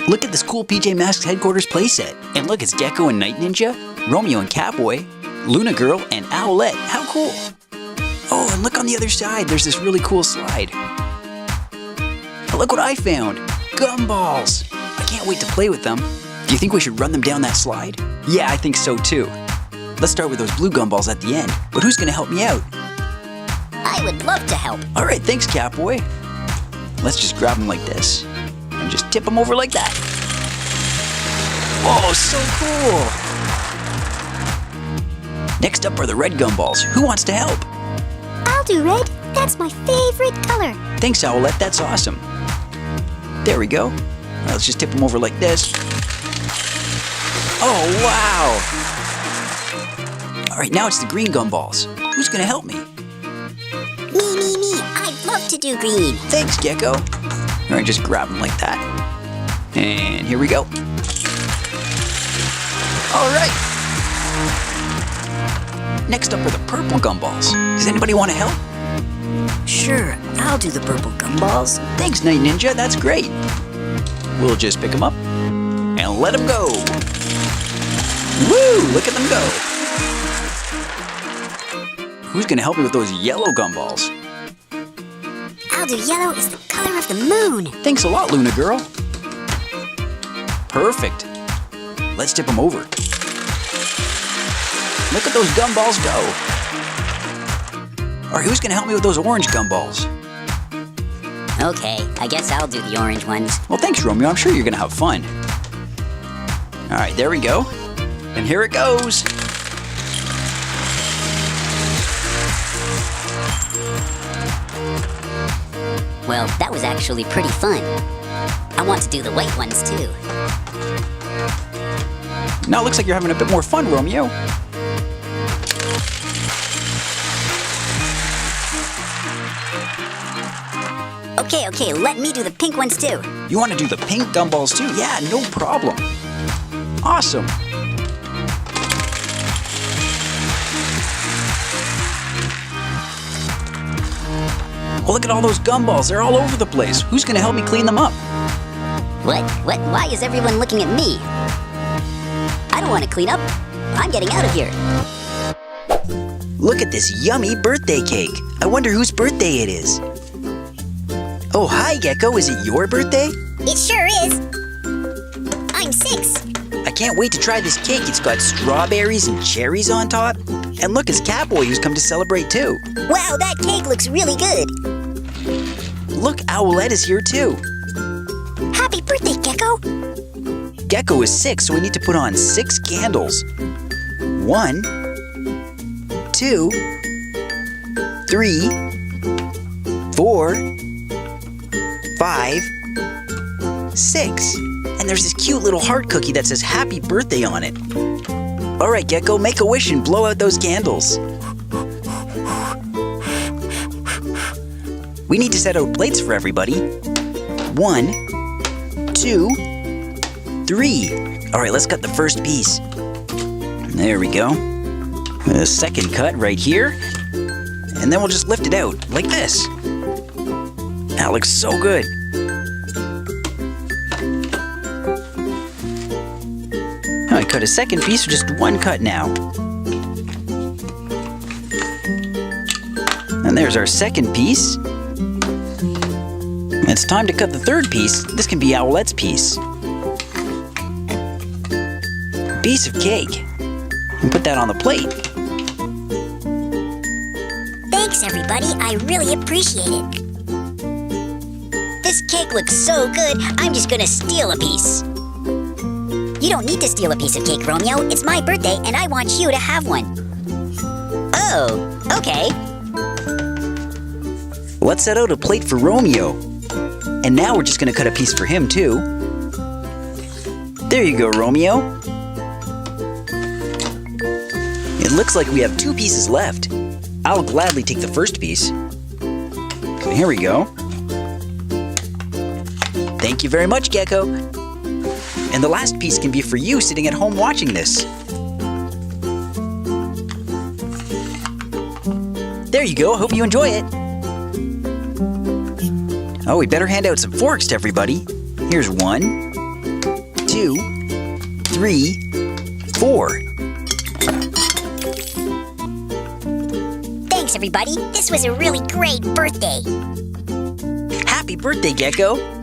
Look at this cool PJ Masks headquarters playset. And look, it's Gekko and Night Ninja, Romeo and Catboy, Luna Girl, and Owlette. How cool! Oh, and look on the other side. There's this really cool slide. And look what I found! Gumballs! I can't wait to play with them. Do you think we should run them down that slide? Yeah, I think so too. Let's start with those blue gumballs at the end. But who's gonna help me out? I would love to help. All right, thanks, Catboy. Let's just grab them like this and just tip them over like that. Oh, so cool! Next up are the red gumballs. Who wants to help? I'll do red. That's my favorite color. Thanks, Owlette. That's awesome. There we go. All right, let's just tip them over like this. Oh, wow! All right, now it's the green gumballs. Who's gonna help me? Me. I'd love to do green. Thanks, Gekko. All right, just grab them like that. And here we go. All right. Next up are the purple gumballs. Does anybody want to help? Sure, I'll do the purple gumballs. Thanks, Night Ninja. That's great. We'll just pick them up and let them go. Woo! Look at them go. Who's gonna help me with those yellow gumballs? I'll do yellow is the color of the moon. Thanks a lot, Luna Girl. Perfect. Let's tip them over. Look at those gumballs go. All right, who's gonna help me with those orange gumballs? Okay, I guess I'll do the orange ones. Well, thanks, Romeo. I'm sure you're gonna have fun. All right, there we go. And here it goes. Well, that was actually pretty fun. I want to do the white ones too. Now it looks like you're having a bit more fun, Romeo. Okay, let me do the pink ones too. You want to do the pink gumballs too? Yeah, no problem. Awesome. Oh, look at all those gumballs. They're all over the place. Who's going to help me clean them up? What? Why is everyone looking at me? I don't want to clean up. I'm getting out of here. Look at this yummy birthday cake. I wonder whose birthday it is. Oh, hi, Gekko. Is it your birthday? It sure is. I'm 6. I can't wait to try this cake. It's got strawberries and cherries on top. And look, it's Catboy who's come to celebrate too. Wow, that cake looks really good. Look, Owlette is here too. Happy birthday, Gekko. Gekko is 6, so we need to put on 6 candles. 1, 2, 3, 4, 5, 6. And there's this cute little heart cookie that says happy birthday on it. All right, Gekko, make a wish and blow out those candles. We need to set out plates for everybody. 1, 2, 3. All right, let's cut the first piece. There we go. A second cut right here. And then we'll just lift it out like this. That looks so good. I cut a second piece with just 1 cut now. And there's our second piece. It's time to cut the third piece. This can be Owlette's piece. Piece of cake. And put that on the plate. Thanks, everybody. I really appreciate it. This cake looks so good, I'm just gonna steal a piece. You don't need to steal a piece of cake, Romeo. It's my birthday, and I want you to have one. Oh, okay. Let's set out a plate for Romeo. And now we're just gonna cut a piece for him, too. There you go, Romeo. It looks like we have 2 pieces left. I'll gladly take the first piece. So here we go. Thank you very much, Gekko. And the last piece can be for you sitting at home watching this. There you go, hope you enjoy it. Oh, we better hand out some forks to everybody. Here's 1, 2, 3, 4. Thanks, everybody. This was a really great birthday. Happy birthday, Gekko!